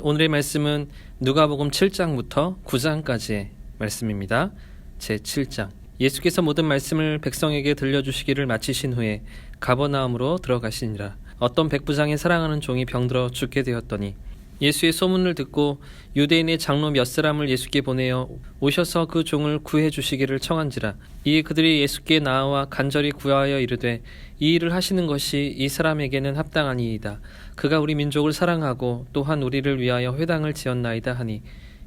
오늘의 말씀은 누가복음 7장부터 9장까지의 말씀입니다. 제7장. 예수께서 모든 말씀을 백성에게 들려주시기를 마치신 후에 가버나움으로 들어가시니라. 어떤 백부장의 사랑하는 종이 병들어 죽게 되었더니 예수의 소문을 듣고 유대인의 장로 몇 사람을 예수께 보내어 오셔서 그 종을 구해 주시기를 청한지라. 이에 그들이 예수께 나아와 간절히 구하여 이르되 이 일을 하시는 것이 이 사람에게는 합당하니이다. 그가 우리 민족을 사랑하고 또한 우리를 위하여 회당을 지었나이다 하니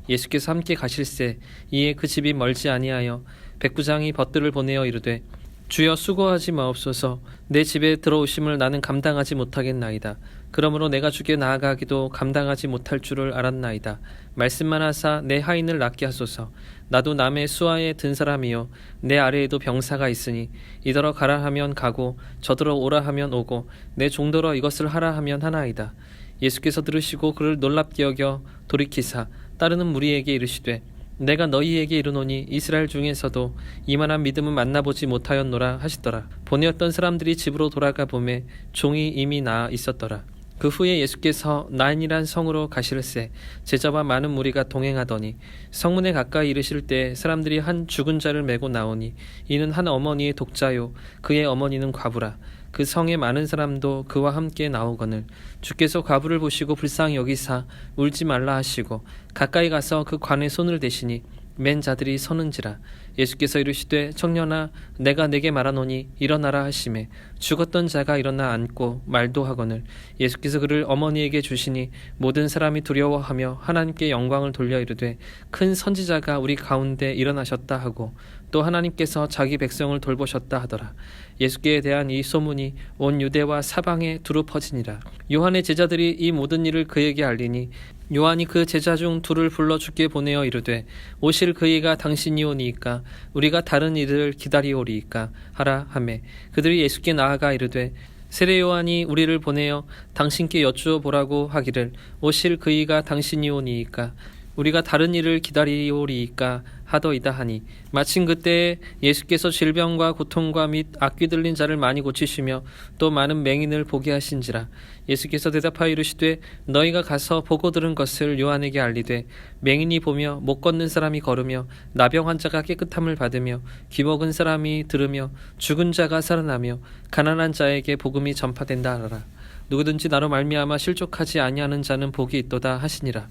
예수께서 함께 가실새 이에 그 집이 멀지 아니하여 백부장이 벗들을 보내어 이르되 주여 수고하지 마옵소서. 내 집에 들어오심을 나는 감당하지 못하겠나이다. 그러므로 내가 주께 나아가기도 감당하지 못할 줄을 알았나이다. 말씀만 하사 내 하인을 낫게 하소서. 나도 남의 수하에 든 사람이요 내 아래에도 병사가 있으니 이더러 가라 하면 가고 저더러 오라 하면 오고 내 종더러 이것을 하라 하면 하나이다. 예수께서 들으시고 그를 놀랍게 여겨 돌이키사 따르는 무리에게 이르시되 내가 너희에게 이르노니 이스라엘 중에서도 이만한 믿음은 만나보지 못하였노라 하시더라. 보내었던 사람들이 집으로 돌아가 보매 종이 이미 나아 있었더라. 그 후에 예수께서 나인이란 성으로 가실새 제자와 많은 무리가 동행하더니 성문에 가까이 이르실 때 사람들이 한 죽은 자를 메고 나오니 이는 한 어머니의 독자요 그의 어머니는 과부라. 그 성에 많은 사람도 그와 함께 나오거늘 주께서 과부를 보시고 불쌍히 여기사 울지 말라 하시고 가까이 가서 그 관에 손을 대시니 맨 자들이 서는지라. 예수께서 이르시되 청년아 내가 내게 말하노니 일어나라 하시매 죽었던 자가 일어나 앉고 말도 하거늘 예수께서 그를 어머니에게 주시니 모든 사람이 두려워하며 하나님께 영광을 돌려 이르되 큰 선지자가 우리 가운데 일어나셨다 하고 또 하나님께서 자기 백성을 돌보셨다 하더라. 예수께 대한 이 소문이 온 유대와 사방에 두루 퍼지니라. 요한의 제자들이 이 모든 일을 그에게 알리니 요한이 그 제자 중 둘을 불러 주께 보내어 이르되 오실 그이가 당신이오니이까 우리가 다른 이들을 기다리오리이까 하라 하매 그들이 예수께 나아가 이르되 세례 요한이 우리를 보내어 당신께 여쭈어 보라고 하기를 오실 그이가 당신이오니이까 우리가 다른 일을 기다리오리이까 하더이다 하니 마침 그때에 예수께서 질병과 고통과 및 악귀 들린 자를 많이 고치시며 또 많은 맹인을 보게 하신지라. 예수께서 대답하여 이르시되 너희가 가서 보고 들은 것을 요한에게 알리되 맹인이 보며 못 걷는 사람이 걸으며 나병 환자가 깨끗함을 받으며 귀먹은 사람이 들으며 죽은 자가 살아나며 가난한 자에게 복음이 전파된다 하라. 누구든지 나로 말미암아 실족하지 아니하는 자는 복이 있도다 하시니라.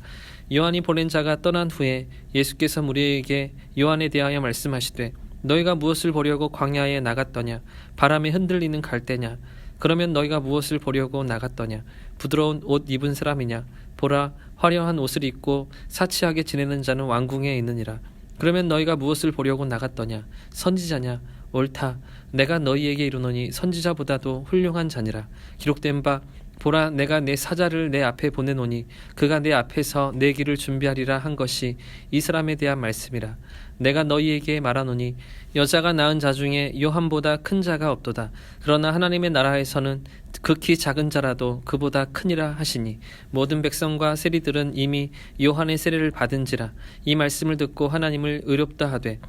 요한이 보낸 자가 떠난 후에 예수께서 무리에게 요한에 대하여 말씀하시되 너희가 무엇을 보려고 광야에 나갔더냐? 바람에 흔들리는 갈대냐? 그러면 너희가 무엇을 보려고 나갔더냐? 부드러운 옷 입은 사람이냐? 보라, 화려한 옷을 입고 사치하게 지내는 자는 왕궁에 있느니라. 그러면 너희가 무엇을 보려고 나갔더냐? 선지자냐? 옳다. 내가 너희에게 이르노니 선지자보다도 훌륭한 자니라. 기록된 바 보라 내가 내 사자를 내 앞에 보내노니 그가 내 앞에서 내 길을 준비하리라 한 것이 이 사람에 대한 말씀이라. 내가 너희에게 말하노니 여자가 낳은 자 중에 요한보다 큰 자가 없도다. 그러나 하나님의 나라에서는 극히 작은 자라도 그보다 크니라 하시니 모든 백성과 세리들은 이미 요한의 세례를 받은지라. 이 말씀을 듣고 하나님을 의롭다 하되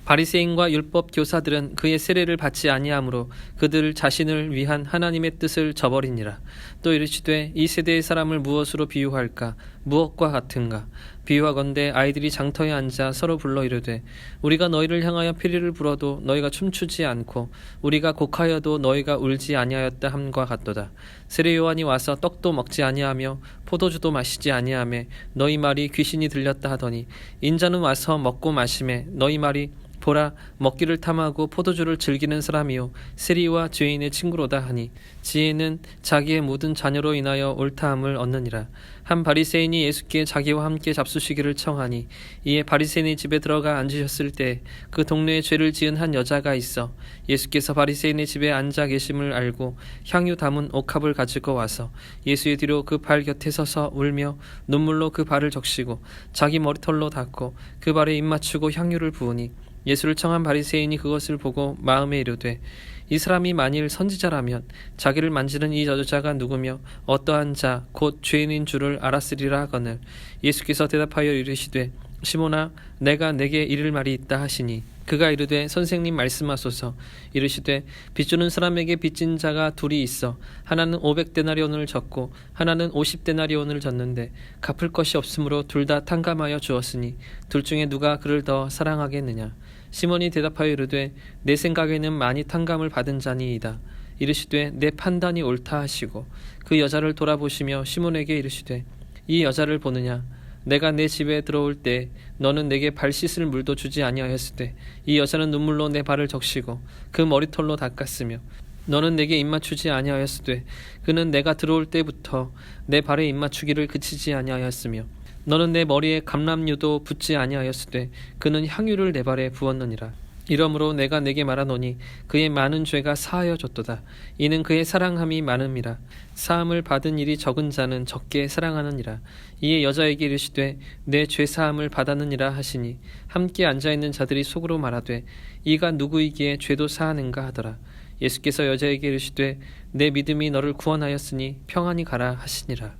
바리새인과 율법 교사들은 그의 세례를 받지 아니하므로 그들 자신을 위한 하나님의 뜻을 저버리니라. 또 이르시되 이 세대의 사람을 무엇으로 비유할까? 무엇과 같은가? 비유하건대 아이들이 장터에 앉아 서로 불러 이르되 우리가 너희를 향하여 피리를 불어도 너희가 춤추지 않고 우리가 곡하여도 너희가 울지 아니하였다 함과 같도다. 세례 요한이 와서 떡도 먹지 아니하며 포도주도 마시지 아니하며 너희 말이 귀신이 들렸다 하더니 인자는 와서 먹고 마시매 너희 말이 보라 먹기를 탐하고 포도주를 즐기는 사람이요 세리와 죄인의 친구로다 하니 지혜는 자기의 모든 자녀로 인하여 옳다함을 얻느니라. 한 바리새인이 예수께 자기와 함께 잡수시기를 청하니 이에 바리새인의 집에 들어가 앉으셨을 때 그 동네에 죄를 지은 한 여자가 있어 예수께서 바리새인의 집에 앉아 계심을 알고 향유 담은 옥합을 가지고 와서 예수의 뒤로 그 발 곁에 서서 울며 눈물로 그 발을 적시고 자기 머리털로 닦고 그 발에 입 맞추고 향유를 부으니 예수를 청한 바리새인이 그것을 보고 마음에 이르되 이 사람이 만일 선지자라면 자기를 만지는 이 여자가 누구며 어떠한 자 곧 죄인인 줄을 알았으리라 하거늘 예수께서 대답하여 이르시되 시몬아 내가 내게 이를 말이 있다 하시니 그가 이르되 선생님 말씀하소서. 이르시되 빚주는 사람에게 빚진 자가 둘이 있어 하나는 500데나리온을 졌고 하나는 50데나리온을 졌는데 갚을 것이 없으므로 둘 다 탕감하여 주었으니 둘 중에 누가 그를 더 사랑하겠느냐. 시몬이 대답하여 이르되 내 생각에는 많이 탕감을 받은 자니이다. 이르시되 내 판단이 옳다 하시고 그 여자를 돌아보시며 시몬에게 이르시되 이 여자를 보느냐. 내가 내 집에 들어올 때 너는 내게 발 씻을 물도 주지 아니하였으되 이 여자는 눈물로 내 발을 적시고 그 머리털로 닦았으며 너는 내게 입맞추지 아니하였으되 그는 내가 들어올 때부터 내 발에 입맞추기를 그치지 아니하였으며 너는 내 머리에 감람유도 붓지 아니하였으되 그는 향유를 내 발에 부었느니라. 이러므로 내가 내게 말하노니 그의 많은 죄가 사하여졌도다. 이는 그의 사랑함이 많음이라. 사함을 받은 일이 적은 자는 적게 사랑하느니라. 이에 여자에게 이르시되 내 죄사함을 받았느니라 하시니 함께 앉아있는 자들이 속으로 말하되 이가 누구이기에 죄도 사하는가 하더라. 예수께서 여자에게 이르시되 내 믿음이 너를 구원하였으니 평안히 가라 하시니라.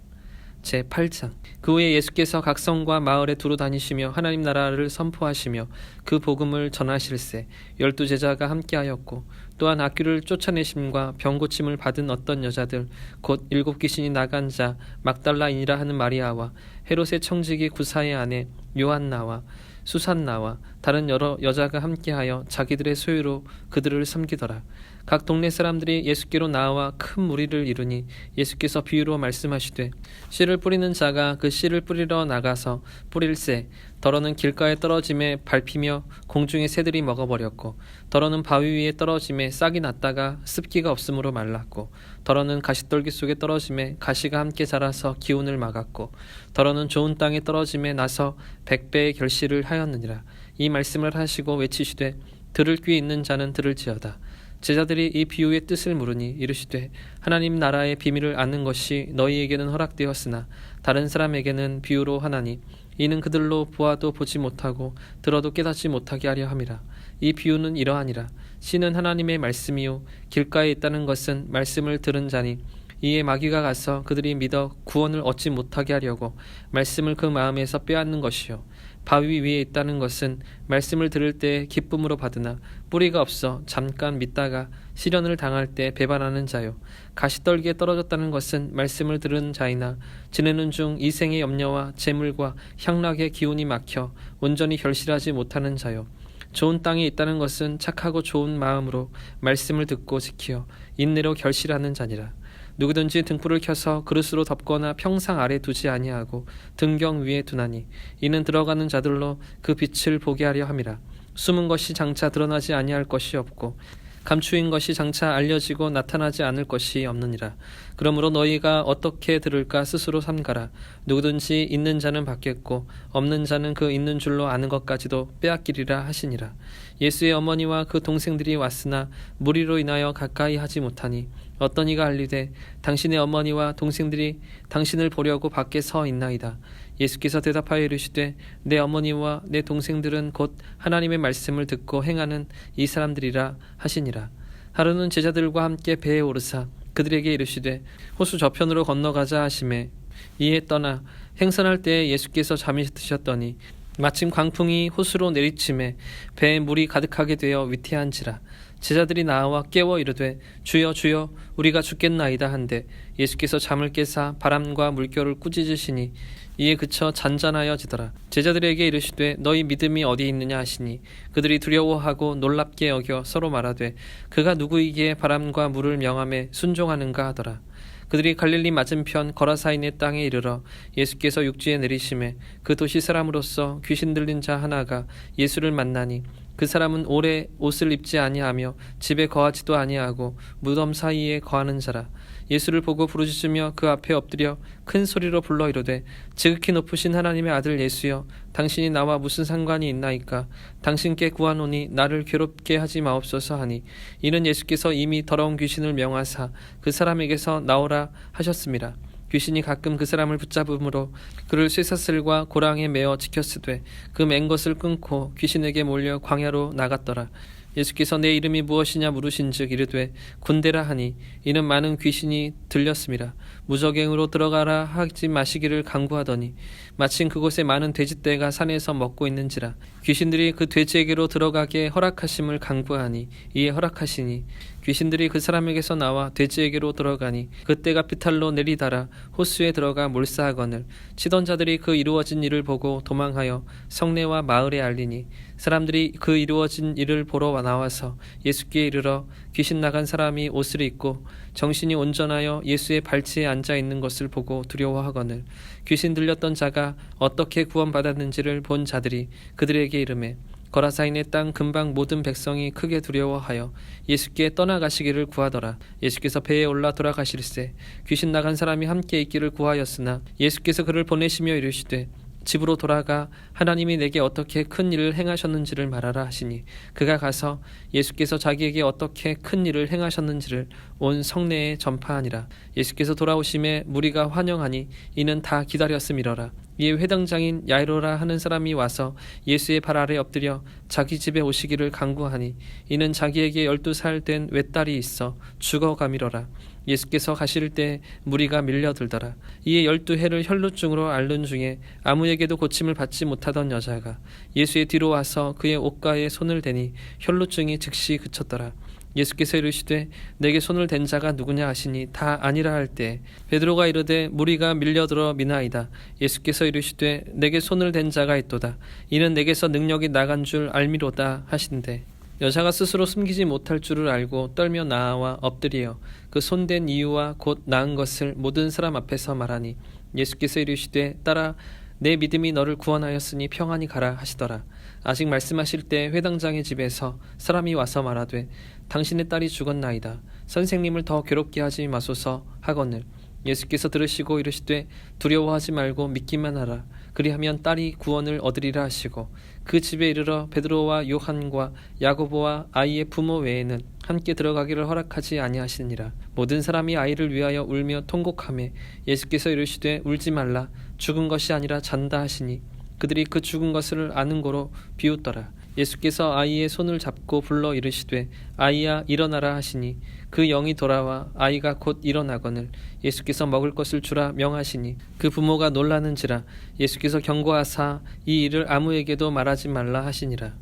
제8장. 그 후에 예수께서 각 성과 마을에 두루 다니시며 하나님 나라를 선포하시며 그 복음을 전하실세 12제자가 함께하였고 또한 악귀를 쫓아내심과 병고침을 받은 어떤 여자들 곧 7귀신이 나간 자 막달라인이라 하는 마리아와 헤롯의 청지기 구사의 아내 요한나와 수산나와 다른 여러 여자가 함께하여 자기들의 소유로 그들을 섬기더라. 각 동네 사람들이 예수께로 나와 큰 무리를 이루니 예수께서 비유로 말씀하시되 씨를 뿌리는 자가 그 씨를 뿌리러 나가서 뿌릴새 더러는 길가에 떨어짐에 밟히며 공중의 새들이 먹어버렸고 더러는 바위 위에 떨어짐에 싹이 났다가 습기가 없으므로 말랐고 더러는 가시떨기 속에 떨어짐에 가시가 함께 자라서 기운을 막았고 더러는 좋은 땅에 떨어짐에 나서 100배의 결실을 하였느니라. 이 말씀을 하시고 외치시되 들을 귀 있는 자는 들을지어다. 제자들이 이 비유의 뜻을 물으니 이르시되 하나님 나라의 비밀을 아는 것이 너희에게는 허락되었으나 다른 사람에게는 비유로 하나니 이는 그들로 보아도 보지 못하고 들어도 깨닫지 못하게 하려 함이라. 이 비유는 이러하니라. 씨는 하나님의 말씀이요 길가에 있다는 것은 말씀을 들은 자니 이에 마귀가 가서 그들이 믿어 구원을 얻지 못하게 하려고 말씀을 그 마음에서 빼앗는 것이요 바위 위에 있다는 것은 말씀을 들을 때 기쁨으로 받으나 뿌리가 없어 잠깐 믿다가 시련을 당할 때 배반하는 자요 가시떨기에 떨어졌다는 것은 말씀을 들은 자이나 지내는 중 이생의 염려와 재물과 향락의 기운이 막혀 온전히 결실하지 못하는 자요 좋은 땅에 있다는 것은 착하고 좋은 마음으로 말씀을 듣고 지키어 인내로 결실하는 자니라. 누구든지 등불을 켜서 그릇으로 덮거나 평상 아래 두지 아니하고 등경 위에 두나니 이는 들어가는 자들로 그 빛을 보게 하려 함이라. 숨은 것이 장차 드러나지 아니할 것이 없고 감추인 것이 장차 알려지고 나타나지 않을 것이 없느니라. 그러므로 너희가 어떻게 들을까 스스로 삼가라. 누구든지 있는 자는 받겠고 없는 자는 그 있는 줄로 아는 것까지도 빼앗기리라 하시니라. 예수의 어머니와 그 동생들이 왔으나 무리로 인하여 가까이 하지 못하니 어떤 이가 알리되 당신의 어머니와 동생들이 당신을 보려고 밖에 서 있나이다. 예수께서 대답하여 이르시되 내 어머니와 내 동생들은 곧 하나님의 말씀을 듣고 행하는 이 사람들이라 하시니라. 하루는 제자들과 함께 배에 오르사 그들에게 이르시되 호수 저편으로 건너가자 하시매 이에 떠나 행선할 때에 예수께서 잠이 드셨더니 마침 광풍이 호수로 내리침에 배에 물이 가득하게 되어 위태한지라. 제자들이 나와 깨워 이르되 주여 주여 우리가 죽겠나이다 한데 예수께서 잠을 깨사 바람과 물결을 꾸짖으시니 이에 그쳐 잔잔하여지더라. 제자들에게 이르시되 너희 믿음이 어디 있느냐 하시니 그들이 두려워하고 놀랍게 여겨 서로 말하되 그가 누구이기에 바람과 물을 명함에 순종하는가 하더라. 그들이 갈릴리 맞은편 거라사인의 땅에 이르러 예수께서 육지에 내리심에 그 도시 사람으로서 귀신 들린 자 하나가 예수를 만나니 그 사람은 오래 옷을 입지 아니하며 집에 거하지도 아니하고 무덤 사이에 거하는 자라. 예수를 보고 부르짖으며 그 앞에 엎드려 큰 소리로 불러 이르되 지극히 높으신 하나님의 아들 예수여 당신이 나와 무슨 상관이 있나이까. 당신께 구하노니 나를 괴롭게 하지 마옵소서 하니 이는 예수께서 이미 더러운 귀신을 명하사 그 사람에게서 나오라 하셨습니다. 귀신이 가끔 그 사람을 붙잡음으로 그를 쇠사슬과 고랑에 매어 지켰으되 그 맨 것을 끊고 귀신에게 몰려 광야로 나갔더라. 예수께서 내 이름이 무엇이냐 물으신즉 이르되 군대라 하니 이는 많은 귀신이 들렸음이라. 무저갱으로 들어가라 하지 마시기를 강구하더니 마침 그곳에 많은 돼지떼가 산에서 먹고 있는지라. 귀신들이 그 돼지에게로 들어가게 허락하심을 강구하니 이에 허락하시니 귀신들이 그 사람에게서 나와 돼지에게로 들어가니 그 떼가 비탈로 내리달아 호수에 들어가 몰사하거늘 치던 자들이 그 이루어진 일을 보고 도망하여 성내와 마을에 알리니 사람들이 그 이루어진 일을 보러 나와서 예수께 이르러 귀신 나간 사람이 옷을 입고 정신이 온전하여 예수의 발치에 앉아 있는 것을 보고 두려워하거늘 귀신 들렸던 자가 어떻게 구원받았는지를 본 자들이 그들에게 이르매 거라사인의 땅 근방 모든 백성이 크게 두려워하여 예수께 떠나가시기를 구하더라. 예수께서 배에 올라 돌아가실세 귀신 나간 사람이 함께 있기를 구하였으나 예수께서 그를 보내시며 이르시되 집으로 돌아가 하나님이 내게 어떻게 큰 일을 행하셨는지를 말하라 하시니 그가 가서 예수께서 자기에게 어떻게 큰 일을 행하셨는지를 온 성내에 전파하니라. 예수께서 돌아오심에 무리가 환영하니 이는 다 기다렸음이러라. 이에 회당장인 야이로라 하는 사람이 와서 예수의 발 아래 엎드려 자기 집에 오시기를 간구하니 이는 자기에게 12살 된 외딸이 있어 죽어가미러라. 예수께서 가실 때 무리가 밀려들더라. 이에 12해를 혈루증으로 앓는 중에 아무에게도 고침을 받지 못하던 여자가 예수의 뒤로 와서 그의 옷가에 손을 대니 혈루증이 즉시 그쳤더라. 예수께서 이르시되 내게 손을 댄 자가 누구냐 하시니 다 아니라 할 때 베드로가 이르되 무리가 밀려들어 미나이다. 예수께서 이르시되 내게 손을 댄 자가 있도다. 이는 내게서 능력이 나간 줄 알미로다 하신대 여자가 스스로 숨기지 못할 줄을 알고 떨며 나아와 엎드리어 그 손댄 이유와 곧 나은 것을 모든 사람 앞에서 말하니 예수께서 이르시되 딸아 내 믿음이 너를 구원하였으니 평안히 가라 하시더라. 아직 말씀하실 때 회당장의 집에서 사람이 와서 말하되 당신의 딸이 죽었나이다. 선생님을 더 괴롭게 하지 마소서 하거늘 예수께서 들으시고 이르시되 두려워하지 말고 믿기만 하라. 그리하면 딸이 구원을 얻으리라 하시고 그 집에 이르러 베드로와 요한과 야고보와 아이의 부모 외에는 함께 들어가기를 허락하지 아니하시니라. 모든 사람이 아이를 위하여 울며 통곡하매 예수께서 이르시되 울지 말라. 죽은 것이 아니라 잔다 하시니 그들이 그 죽은 것을 아는 고로 비웃더라. 예수께서 아이의 손을 잡고 불러 이르시되 아이야 일어나라 하시니 그 영이 돌아와 아이가 곧 일어나거늘 예수께서 먹을 것을 주라 명하시니 그 부모가 놀라는지라. 예수께서 경고하사 이 일을 아무에게도 말하지 말라 하시니라.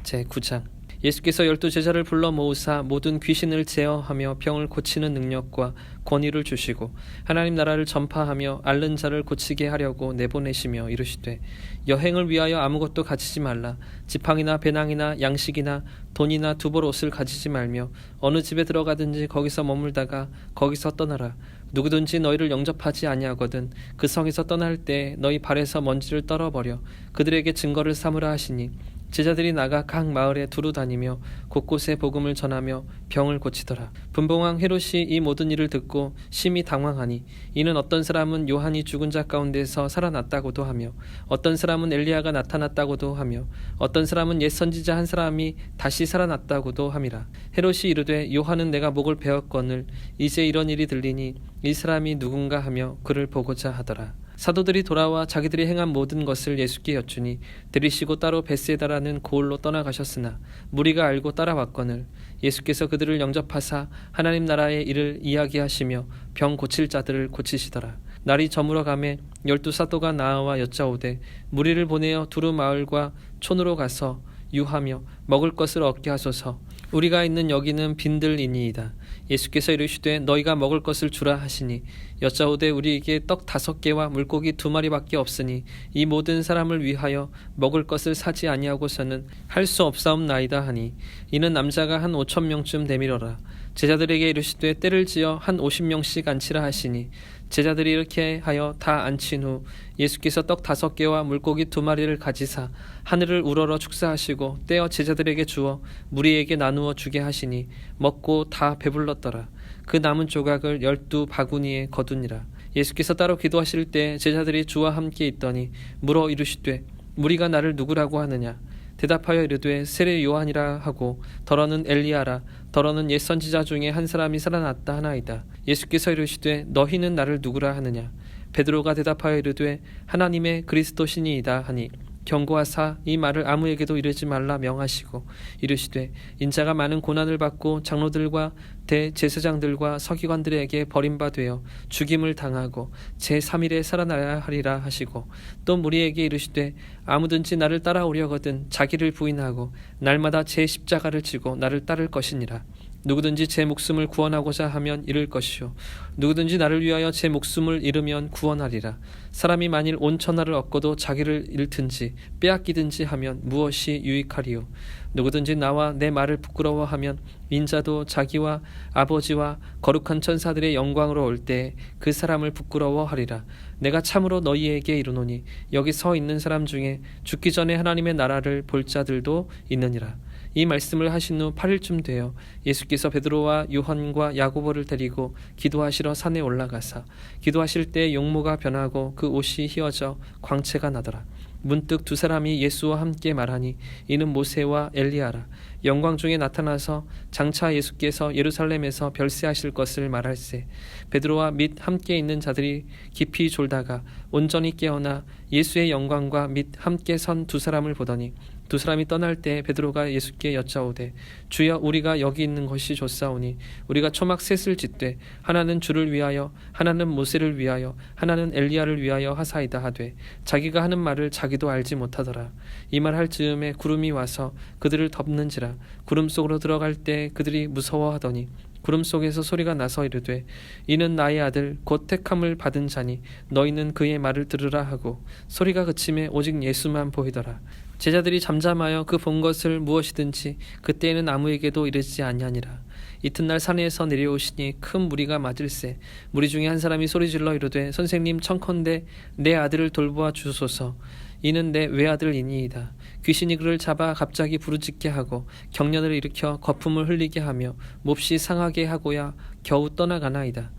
제9장 예수께서 12제자를 불러 모으사 모든 귀신을 제어하며 병을 고치는 능력과 권위를 주시고 하나님 나라를 전파하며 앓는 자를 고치게 하려고 내보내시며 이르시되 여행을 위하여 아무것도 가지지 말라. 지팡이나 배낭이나 양식이나 돈이나 두벌 옷을 가지지 말며 어느 집에 들어가든지 거기서 머물다가 거기서 떠나라. 누구든지 너희를 영접하지 아니하거든 그 성에서 떠날 때 너희 발에서 먼지를 떨어버려 그들에게 증거를 삼으라 하시니 제자들이 나가 각 마을에 두루 다니며 곳곳에 복음을 전하며 병을 고치더라. 분봉왕 헤롯이 이 모든 일을 듣고 심히 당황하니 이는 어떤 사람은 요한이 죽은 자 가운데서 살아났다고도 하며 어떤 사람은 엘리야가 나타났다고도 하며 어떤 사람은 옛 선지자 한 사람이 다시 살아났다고도 함이라. 헤롯이 이르되 요한은 내가 목을 베었거늘 이제 이런 일이 들리니 이 사람이 누군가 하며 그를 보고자 하더라. 사도들이 돌아와 자기들이 행한 모든 것을 예수께 여쭈니 들이시고 따로 벳세다라는 고을로 떠나가셨으나 무리가 알고 따라왔거늘 예수께서 그들을 영접하사 하나님 나라의 일을 이야기하시며 병 고칠 자들을 고치시더라. 날이 저물어 가매 12사도가 나아와 여짜오되 무리를 보내어 두루 마을과 촌으로 가서 유하며 먹을 것을 얻게 하소서. 우리가 있는 여기는 빈들이니이다. 예수께서 이르시되 너희가 먹을 것을 주라 하시니 여짜오되 우리에게 떡 5개와 물고기 2마리밖에 없으니 이 모든 사람을 위하여 먹을 것을 사지 아니하고서는 할 수 없사옵나이다 하니 이는 남자가 한 5,000명쯤 되밀어라. 제자들에게 이르시되 때를 지어 한 50명씩 앉히라 하시니 제자들이 이렇게 하여 다 앉힌 후 예수께서 떡 5개와 물고기 2마리를 가지사 하늘을 우러러 축사하시고 떼어 제자들에게 주어 무리에게 나누어 주게 하시니 먹고 다 배불렀더라. 그 남은 조각을 12바구니에 거두니라. 예수께서 따로 기도하실 때 제자들이 주와 함께 있더니 물어 이르시되 무리가 나를 누구라고 하느냐. 대답하여 이르되 세례 요한이라 하고 더러는 엘리야라 더러는 옛 선지자 중에 한 사람이 살아났다 하나이다. 예수께서 이르시되 너희는 나를 누구라 하느냐. 베드로가 대답하여 이르되 하나님의 그리스도시니이다 하니 경고하사 이 말을 아무에게도 이르지 말라 명하시고 이르시되 인자가 많은 고난을 받고 장로들과 대제사장들과 서기관들에게 버림받되어 죽임을 당하고 제3일에 살아나야 하리라 하시고 또 무리에게 이르시되 아무든지 나를 따라오려거든 자기를 부인하고 날마다 제 십자가를 지고 나를 따를 것이니라. 누구든지 제 목숨을 구원하고자 하면 잃을 것이요 누구든지 나를 위하여 제 목숨을 잃으면 구원하리라. 사람이 만일 온 천하를 얻고도 자기를 잃든지 빼앗기든지 하면 무엇이 유익하리요. 누구든지 나와 내 말을 부끄러워하면 인자도 자기와 아버지와 거룩한 천사들의 영광으로 올 때에 그 사람을 부끄러워하리라. 내가 참으로 너희에게 이르노니 여기 서 있는 사람 중에 죽기 전에 하나님의 나라를 볼 자들도 있느니라. 이 말씀을 하신 후 8일쯤 되어 예수께서 베드로와 요한과 야고보를 데리고 기도하시러 산에 올라가사 기도하실 때 용모가 변하고 그 옷이 휘어져 광채가 나더라. 문득 두 사람이 예수와 함께 말하니 이는 모세와 엘리야라. 영광 중에 나타나서 장차 예수께서 예루살렘에서 별세하실 것을 말할세. 베드로와 및 함께 있는 자들이 깊이 졸다가 온전히 깨어나 예수의 영광과 및 함께 선 두 사람을 보더니 두 사람이 떠날 때 베드로가 예수께 여짜오되 주여 우리가 여기 있는 것이 좋사오니 우리가 초막 셋을 짓되 하나는 주를 위하여 하나는 모세를 위하여 하나는 엘리야를 위하여 하사이다 하되 자기가 하는 말을 자기도 알지 못하더라. 이 말 할 즈음에 구름이 와서 그들을 덮는지라. 구름 속으로 들어갈 때 그들이 무서워하더니 구름 속에서 소리가 나서 이르되 이는 나의 아들 곧 택함을 받은 자니 너희는 그의 말을 들으라 하고 소리가 그침에 오직 예수만 보이더라. 제자들이 잠잠하여 그 본 것을 무엇이든지 그때에는 아무에게도 이르지 아니하니라. 이튿날 산에서 내려오시니 큰 무리가 맞을세. 무리 중에 한 사람이 소리질러 이르되 선생님 청컨대 내 아들을 돌보아 주소서. 이는 내 외아들이니이다. 귀신이 그를 잡아 갑자기 부르짖게 하고 경련을 일으켜 거품을 흘리게 하며 몹시 상하게 하고야 겨우 떠나가나이다.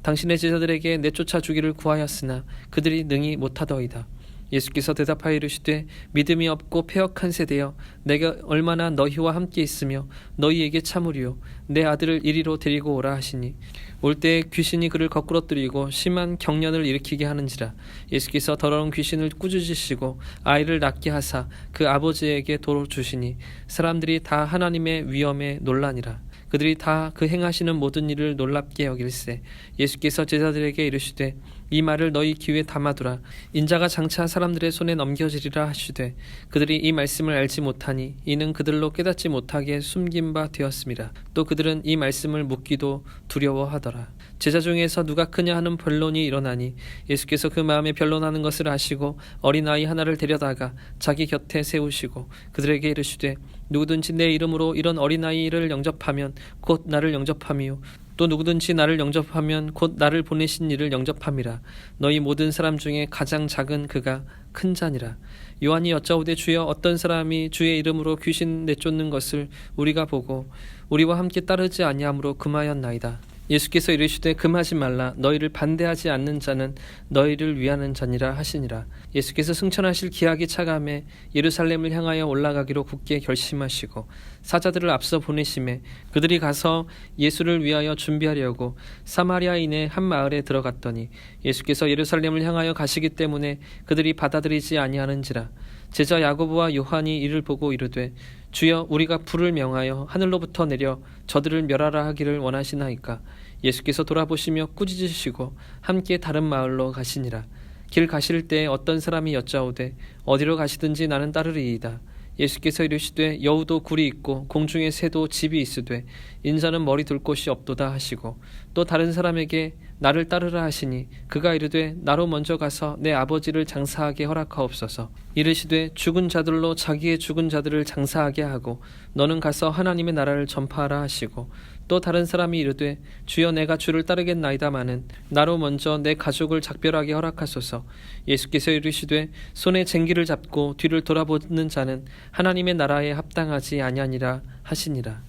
당신의 제자들에게 내쫓아 주기를 구하였으나 그들이 능히 못하더이다. 예수께서 대답하여 이르시되 믿음이 없고 패역한 세대여 내가 얼마나 너희와 함께 있으며 너희에게 참으리요. 내 아들을 이리로 데리고 오라 하시니 올 때에 귀신이 그를 거꾸러뜨리고 심한 경련을 일으키게 하는지라. 예수께서 더러운 귀신을 꾸짖으시고 아이를 낫게 하사 그 아버지에게 도로 주시니 사람들이 다 하나님의 위엄에 놀라니라. 그들이 다 그 행하시는 모든 일을 놀랍게 여길세. 예수께서 제자들에게 이르시되 이 말을 너희 귀에 담아두라. 인자가 장차 사람들의 손에 넘겨지리라 하시되 그들이 이 말씀을 알지 못하니 이는 그들로 깨닫지 못하게 숨긴 바 되었습니다. 또 그들은 이 말씀을 묻기도 두려워하더라. 제자 중에서 누가 크냐 하는 변론이 일어나니 예수께서 그 마음에 변론하는 것을 아시고 어린아이 하나를 데려다가 자기 곁에 세우시고 그들에게 이르시되 누구든지 내 이름으로 이런 어린아이를 영접하면 곧 나를 영접함이요 또 누구든지 나를 영접하면 곧 나를 보내신 이를 영접함이라. 너희 모든 사람 중에 가장 작은 그가 큰 자니라. 요한이 여짜오되 주여 어떤 사람이 주의 이름으로 귀신 내쫓는 것을 우리가 보고 우리와 함께 따르지 아니하므로 금하였나이다. 예수께서 이르시되 금하지 말라. 너희를 반대하지 않는 자는 너희를 위하는 자니라 하시니라. 예수께서 승천하실 기약이 차감해 예루살렘을 향하여 올라가기로 굳게 결심하시고 사자들을 앞서 보내심에 그들이 가서 예수를 위하여 준비하려고 사마리아인의 한 마을에 들어갔더니 예수께서 예루살렘을 향하여 가시기 때문에 그들이 받아들이지 아니하는지라. 제자 야고보와 요한이 이를 보고 이르되 주여 우리가 불을 명하여 하늘로부터 내려 저들을 멸하라 하기를 원하시나이까. 예수께서 돌아보시며 꾸짖으시고 함께 다른 마을로 가시니라. 길 가실 때에 어떤 사람이 여짜오되 어디로 가시든지 나는 따르리이다. 예수께서 이르시되 여우도 굴이 있고 공중의 새도 집이 있으되 인자는 머리 둘 곳이 없도다 하시고 또 다른 사람에게 나를 따르라 하시니 그가 이르되 나로 먼저 가서 내 아버지를 장사하게 허락하옵소서. 이르시되 죽은 자들로 자기의 죽은 자들을 장사하게 하고 너는 가서 하나님의 나라를 전파하라 하시고 또 다른 사람이 이르되 주여 내가 주를 따르겠나이다마는 나로 먼저 내 가족을 작별하게 허락하소서. 예수께서 이르시되 손에 쟁기를 잡고 뒤를 돌아보는 자는 하나님의 나라에 합당하지 아니하니라 하시니라.